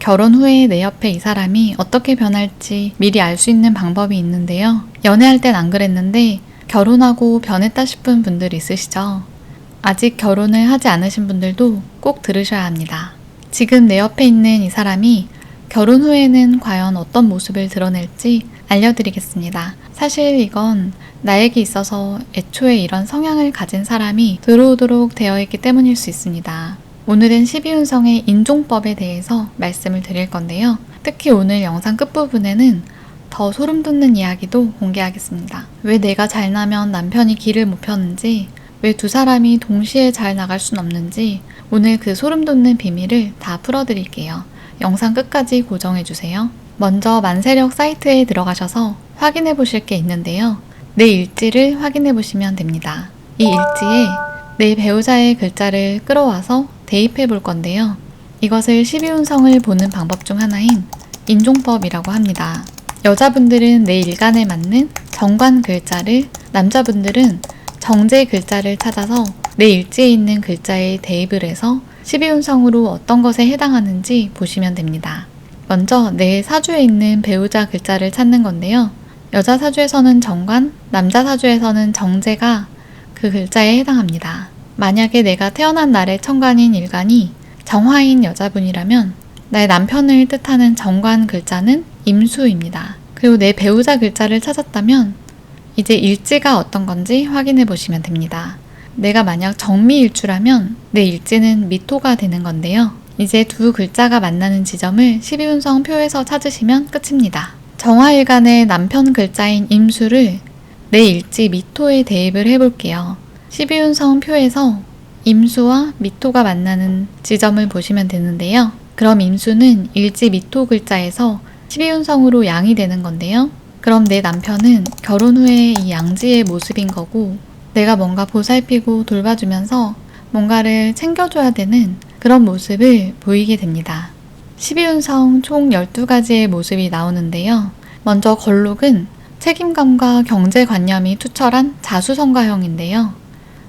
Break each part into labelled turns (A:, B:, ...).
A: 결혼 후에 내 옆에 이 사람이 어떻게 변할지 미리 알 수 있는 방법이 있는데요. 연애할 땐 안 그랬는데 결혼하고 변했다 싶은 분들 있으시죠? 아직 결혼을 하지 않으신 분들도 꼭 들으셔야 합니다. 지금 내 옆에 있는 이 사람이 결혼 후에는 과연 어떤 모습을 드러낼지 알려드리겠습니다. 사실 이건 나에게 있어서 애초에 이런 성향을 가진 사람이 들어오도록 되어 있기 때문일 수 있습니다. 오늘은 12운성의 인종법에 대해서 말씀을 드릴 건데요. 특히 오늘 영상 끝부분에는 더 소름 돋는 이야기도 공개하겠습니다. 왜 내가 잘 나면 남편이 길을 못 펴는지, 왜 두 사람이 동시에 잘 나갈 순 없는지 오늘 그 소름 돋는 비밀을 다 풀어드릴게요. 영상 끝까지 고정해주세요. 먼저 만세력 사이트에 들어가셔서 확인해 보실 게 있는데요. 내 일지를 확인해 보시면 됩니다. 이 일지에 내 배우자의 글자를 끌어와서 대입해 볼 건데요. 이것을 12운성을 보는 방법 중 하나인 인종법이라고 합니다. 여자분들은 내 일간에 맞는 정관 글자를, 남자분들은 정제 글자를 찾아서 내 일지에 있는 글자에 대입을 해서 12운성으로 어떤 것에 해당하는지 보시면 됩니다. 먼저 내 사주에 있는 배우자 글자를 찾는 건데요. 여자 사주에서는 정관, 남자 사주에서는 정제가 그 글자에 해당합니다. 만약에 내가 태어난 날의 천간인 일간이 정화인 여자분이라면 나의 남편을 뜻하는 정관 글자는 임수입니다. 그리고 내 배우자 글자를 찾았다면 이제 일지가 어떤 건지 확인해 보시면 됩니다. 내가 만약 정미일주라면 내 일지는 미토가 되는 건데요. 이제 두 글자가 만나는 지점을 12운성 표에서 찾으시면 끝입니다. 정화일간의 남편 글자인 임수를 내 일지 미토에 대입을 해볼게요. 12운성 표에서 임수와 미토가 만나는 지점을 보시면 되는데요. 그럼 임수는 일지 미토 글자에서 12운성으로 양이 되는 건데요. 그럼 내 남편은 결혼 후에 이 양지의 모습인 거고 내가 뭔가 보살피고 돌봐주면서 뭔가를 챙겨줘야 되는 그런 모습을 보이게 됩니다. 12운성 총 12가지의 모습이 나오는데요. 먼저 걸록은 책임감과 경제관념이 투철한 자수성가형인데요.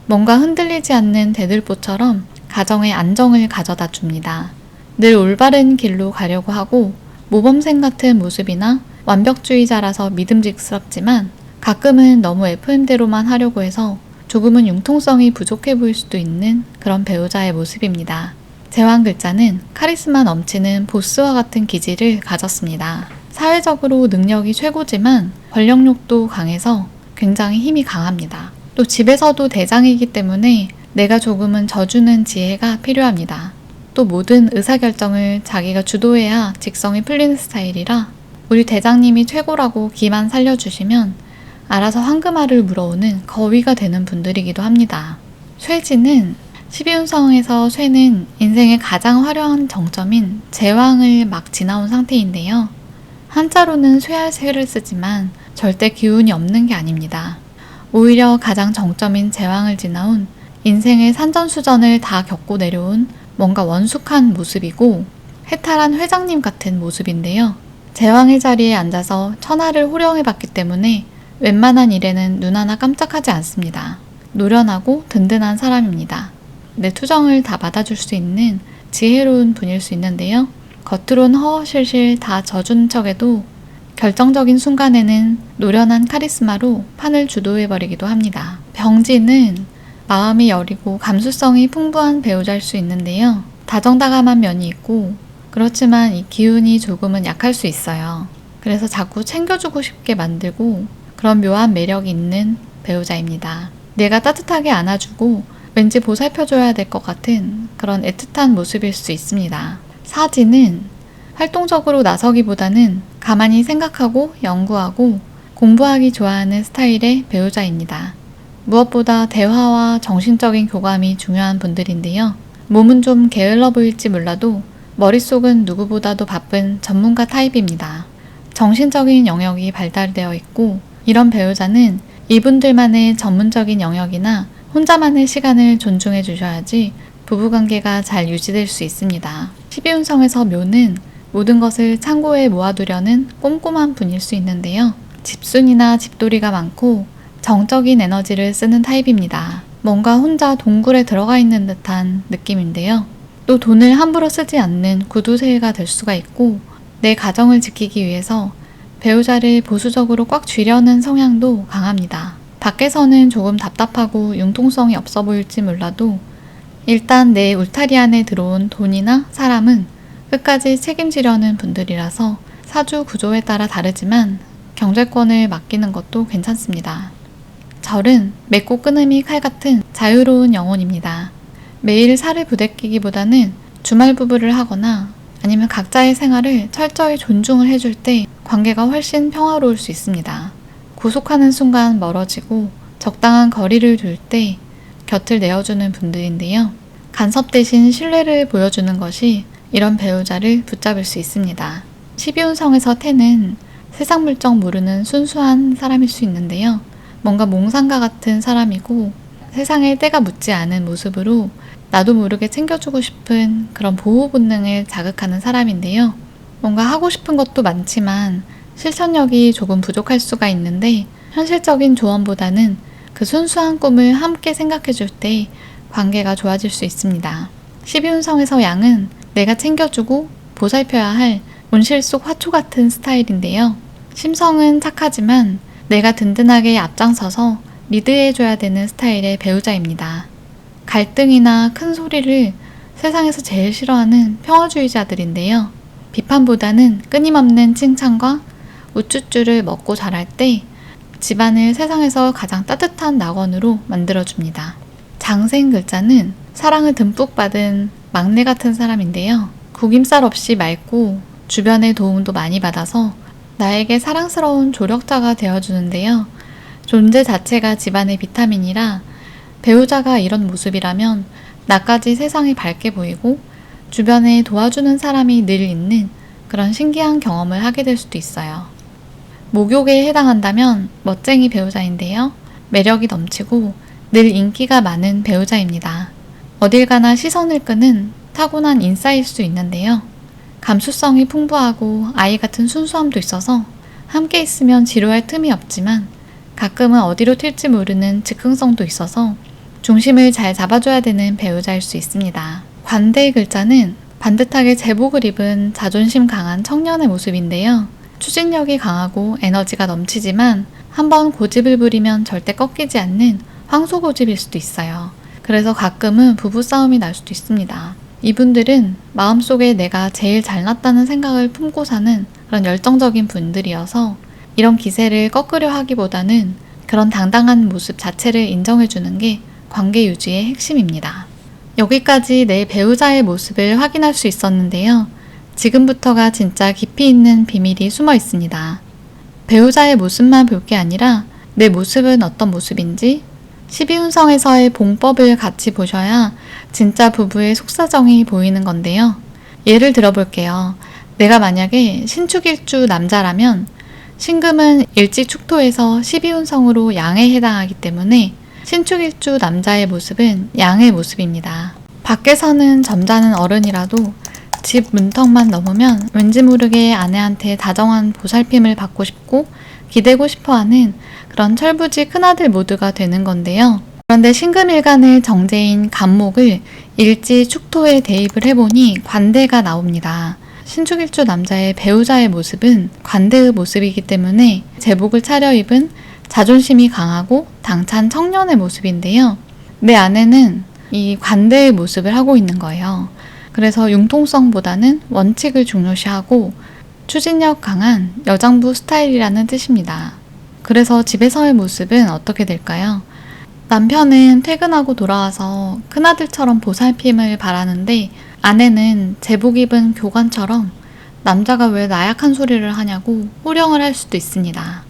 A: 뭔가 흔들리지 않는 대들보처럼 가정의 안정을 가져다 줍니다. 늘 올바른 길로 가려고 하고 모범생 같은 모습이나 완벽주의자라서 믿음직스럽지만 가끔은 너무 FM대로만 하려고 해서 조금은 융통성이 부족해 보일 수도 있는 그런 배우자의 모습입니다. 제왕 글자는 카리스마 넘치는 보스와 같은 기질을 가졌습니다. 사회적으로 능력이 최고지만 권력욕도 강해서 굉장히 힘이 강합니다. 또 집에서도 대장이기 때문에 내가 조금은 져주는 지혜가 필요합니다. 또 모든 의사결정을 자기가 주도해야 직성이 풀리는 스타일이라 우리 대장님이 최고라고 기만 살려주시면 알아서 황금알을 물어오는 거위가 되는 분들이기도 합니다. 쇠지는 12운성에서 쇠는 인생의 가장 화려한 정점인 제왕을 막 지나온 상태인데요. 한자로는 쇠할쇠를 쓰지만 절대 기운이 없는 게 아닙니다. 오히려 가장 정점인 제왕을 지나온 인생의 산전수전을 다 겪고 내려온 뭔가 원숙한 모습이고 해탈한 회장님 같은 모습인데요. 제왕의 자리에 앉아서 천하를 호령해봤기 때문에 웬만한 일에는 눈 하나 깜짝하지 않습니다. 노련하고 든든한 사람입니다. 내 투정을 다 받아줄 수 있는 지혜로운 분일 수 있는데요. 겉으론 허허실실 다 져준 척해도 결정적인 순간에는 노련한 카리스마로 판을 주도해버리기도 합니다. 병지는 마음이 여리고 감수성이 풍부한 배우자일 수 있는데요. 다정다감한 면이 있고 그렇지만 이 기운이 조금은 약할 수 있어요. 그래서 자꾸 챙겨주고 싶게 만들고 그런 묘한 매력이 있는 배우자입니다. 내가 따뜻하게 안아주고 왠지 보살펴줘야 될 것 같은 그런 애틋한 모습일 수 있습니다. 사지는 활동적으로 나서기보다는 가만히 생각하고 연구하고 공부하기 좋아하는 스타일의 배우자입니다. 무엇보다 대화와 정신적인 교감이 중요한 분들인데요. 몸은 좀 게을러 보일지 몰라도 머릿속은 누구보다도 바쁜 전문가 타입입니다. 정신적인 영역이 발달되어 있고 이런 배우자는 이분들만의 전문적인 영역이나 혼자만의 시간을 존중해 주셔야지 부부관계가 잘 유지될 수 있습니다. 12운성에서 묘는 모든 것을 창고에 모아두려는 꼼꼼한 분일 수 있는데요. 집순이나 집돌이가 많고 정적인 에너지를 쓰는 타입입니다. 뭔가 혼자 동굴에 들어가 있는 듯한 느낌인데요. 또 돈을 함부로 쓰지 않는 구두쇠가 될 수가 있고, 내 가정을 지키기 위해서 배우자를 보수적으로 꽉 쥐려는 성향도 강합니다. 밖에서는 조금 답답하고 융통성이 없어 보일지 몰라도 일단 내 울타리 안에 들어온 돈이나 사람은 끝까지 책임지려는 분들이라서 사주 구조에 따라 다르지만 경제권을 맡기는 것도 괜찮습니다. 절은 맺고 끊음이 칼 같은 자유로운 영혼입니다. 매일 살을 부대끼기보다는 주말 부부를 하거나 아니면 각자의 생활을 철저히 존중을 해줄 때 관계가 훨씬 평화로울 수 있습니다. 구속하는 순간 멀어지고 적당한 거리를 둘 때 곁을 내어주는 분들인데요. 간섭 대신 신뢰를 보여주는 것이 이런 배우자를 붙잡을 수 있습니다. 12운성에서 태는 세상 물정 모르는 순수한 사람일 수 있는데요. 뭔가 몽상가 같은 사람이고 세상에 때가 묻지 않은 모습으로 나도 모르게 챙겨주고 싶은 그런 보호 본능을 자극하는 사람인데요. 뭔가 하고 싶은 것도 많지만 실천력이 조금 부족할 수가 있는데 현실적인 조언보다는 그 순수한 꿈을 함께 생각해 줄 때 관계가 좋아질 수 있습니다. 12운성에서 양은 내가 챙겨주고 보살펴야 할 온실 속 화초 같은 스타일인데요. 심성은 착하지만 내가 든든하게 앞장서서 리드해줘야 되는 스타일의 배우자입니다. 갈등이나 큰 소리를 세상에서 제일 싫어하는 평화주의자들인데요. 비판보다는 끊임없는 칭찬과 우쭈쭈를 먹고 자랄 때 집안을 세상에서 가장 따뜻한 낙원으로 만들어줍니다. 장생 글자는 사랑을 듬뿍 받은 막내 같은 사람인데요. 구김살 없이 맑고 주변의 도움도 많이 받아서 나에게 사랑스러운 조력자가 되어주는데요. 존재 자체가 집안의 비타민이라 배우자가 이런 모습이라면 나까지 세상이 밝게 보이고 주변에 도와주는 사람이 늘 있는 그런 신기한 경험을 하게 될 수도 있어요. 목욕에 해당한다면 멋쟁이 배우자인데요. 매력이 넘치고 늘 인기가 많은 배우자입니다. 어딜 가나 시선을 끄는 타고난 인싸일 수 있는데요. 감수성이 풍부하고 아이 같은 순수함도 있어서 함께 있으면 지루할 틈이 없지만 가끔은 어디로 튈지 모르는 즉흥성도 있어서 중심을 잘 잡아줘야 되는 배우자일 수 있습니다. 관대의 글자는 반듯하게 제복을 입은 자존심 강한 청년의 모습인데요. 추진력이 강하고 에너지가 넘치지만 한번 고집을 부리면 절대 꺾이지 않는 황소고집일 수도 있어요. 그래서 가끔은 부부싸움이 날 수도 있습니다. 이분들은 마음속에 내가 제일 잘났다는 생각을 품고 사는 그런 열정적인 분들이어서 이런 기세를 꺾으려 하기보다는 그런 당당한 모습 자체를 인정해주는 게 관계 유지의 핵심입니다. 여기까지 내 배우자의 모습을 확인할 수 있었는데요. 지금부터가 진짜 깊이 있는 비밀이 숨어 있습니다. 배우자의 모습만 볼 게 아니라 내 모습은 어떤 모습인지 12운성에서의 봉법을 같이 보셔야 진짜 부부의 속사정이 보이는 건데요. 예를 들어볼게요. 내가 만약에 신축일주 남자라면 신금은 일지축토에서 12운성으로 양에 해당하기 때문에 신축일주 남자의 모습은 양의 모습입니다. 밖에서는 점잖은 어른이라도 집 문턱만 넘으면 왠지 모르게 아내한테 다정한 보살핌을 받고 싶고 기대고 싶어하는 그런 철부지 큰아들 모드가 되는 건데요. 그런데 신금일간의 정제인 간목을 일지 축토에 대입을 해보니 관대가 나옵니다. 신축일주 남자의 배우자의 모습은 관대의 모습이기 때문에 제복을 차려입은 자존심이 강하고 당찬 청년의 모습인데요. 내 아내는 이 관대의 모습을 하고 있는 거예요. 그래서 융통성보다는 원칙을 중요시하고 추진력 강한 여장부 스타일이라는 뜻입니다. 그래서 집에서의 모습은 어떻게 될까요? 남편은 퇴근하고 돌아와서 큰아들처럼 보살핌을 바라는데 아내는 제복 입은 교관처럼 남자가 왜 나약한 소리를 하냐고 호령을 할 수도 있습니다.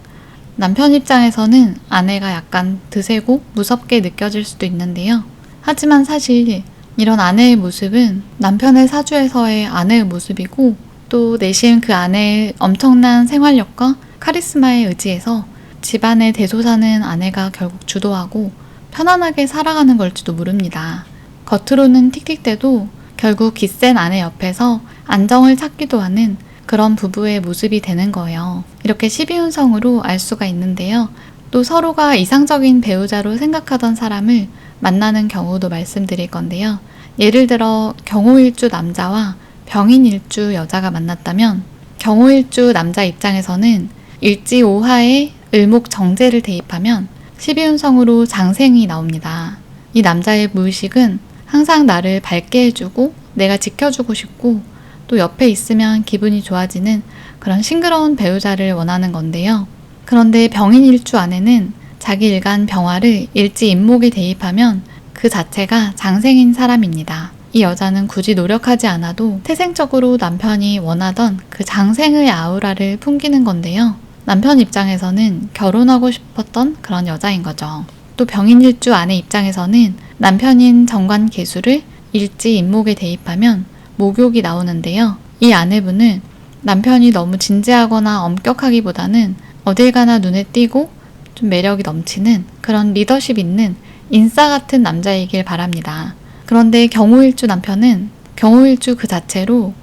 A: 남편 입장에서는 아내가 약간 드세고 무섭게 느껴질 수도 있는데요. 하지만 사실 이런 아내의 모습은 남편의 사주에서의 아내의 모습이고 또 내심 그 아내의 엄청난 생활력과 카리스마에 의지해서 집안의 대소사는 아내가 결국 주도하고 편안하게 살아가는 걸지도 모릅니다. 겉으로는 틱틱대도 결국 기센 아내 옆에서 안정을 찾기도 하는 그런 부부의 모습이 되는 거예요. 이렇게 12운성으로 알 수가 있는데요. 또 서로가 이상적인 배우자로 생각하던 사람을 만나는 경우도 말씀드릴 건데요. 예를 들어 경호일주 남자와 병인일주 여자가 만났다면 경호일주 남자 입장에서는 일지오화에 을목정제를 대입하면 12운성으로 장생이 나옵니다. 이 남자의 무의식은 항상 나를 밝게 해주고 내가 지켜주고 싶고 또 옆에 있으면 기분이 좋아지는 그런 싱그러운 배우자를 원하는 건데요. 그런데 병인일주 안에는 자기 일간 병화를 일지인목에 대입하면 그 자체가 장생인 사람입니다. 이 여자는 굳이 노력하지 않아도 태생적으로 남편이 원하던 그 장생의 아우라를 풍기는 건데요. 남편 입장에서는 결혼하고 싶었던 그런 여자인 거죠. 또 병인일주 아내 입장에서는 남편인 정관계수를 일지인목에 대입하면 목욕이 나오는데요. 이 아내분은 남편이 너무 진지하거나 엄격하기보다는 어딜 가나 눈에 띄고 좀 매력이 넘치는 그런 리더십 있는 인싸 같은 남자이길 바랍니다. 그런데 경호일주 남편은 경호일주 그 자체로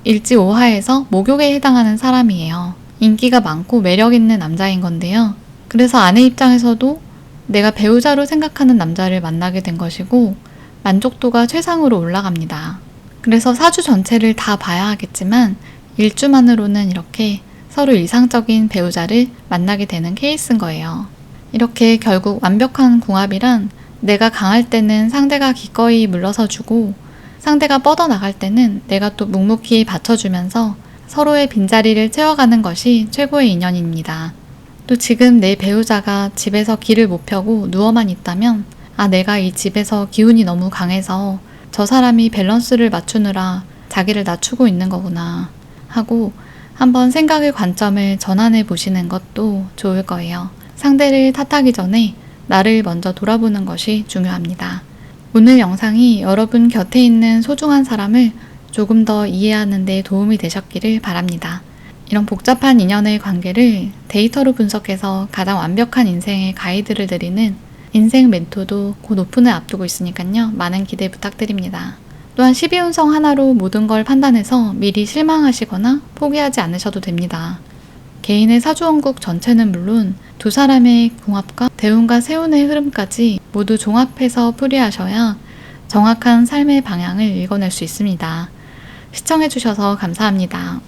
A: 일지오화에서 목욕에 해당하는 사람이에요. 인기가 많고 매력 있는 남자인 건데요. 그래서 아내 입장에서도 내가 배우자로 생각하는 남자를 만나게 된 것이고 만족도가 최상으로 올라갑니다. 그래서 사주 전체를 다 봐야 하겠지만 일주만으로는 이렇게 서로 이상적인 배우자를 만나게 되는 케이스인 거예요. 이렇게 결국 완벽한 궁합이란 내가 강할 때는 상대가 기꺼이 물러서 주고 상대가 뻗어나갈 때는 내가 또 묵묵히 받쳐주면서 서로의 빈자리를 채워가는 것이 최고의 인연입니다. 또 지금 내 배우자가 집에서 길을 못 펴고 누워만 있다면 내가 이 집에서 기운이 너무 강해서 저 사람이 밸런스를 맞추느라 자기를 낮추고 있는 거구나 하고 한번 생각의 관점을 전환해 보시는 것도 좋을 거예요. 상대를 탓하기 전에 나를 먼저 돌아보는 것이 중요합니다. 오늘 영상이 여러분 곁에 있는 소중한 사람을 조금 더 이해하는 데 도움이 되셨기를 바랍니다. 이런 복잡한 인연의 관계를 데이터로 분석해서 가장 완벽한 인생의 가이드를 드리는 인생 멘토도 곧 오픈을 앞두고 있으니까요. 많은 기대 부탁드립니다. 또한 12운성 하나로 모든 걸 판단해서 미리 실망하시거나 포기하지 않으셔도 됩니다. 개인의 사주원국 전체는 물론 두 사람의 궁합과 대운과 세운의 흐름까지 모두 종합해서 풀이하셔야 정확한 삶의 방향을 읽어낼 수 있습니다. 시청해주셔서 감사합니다.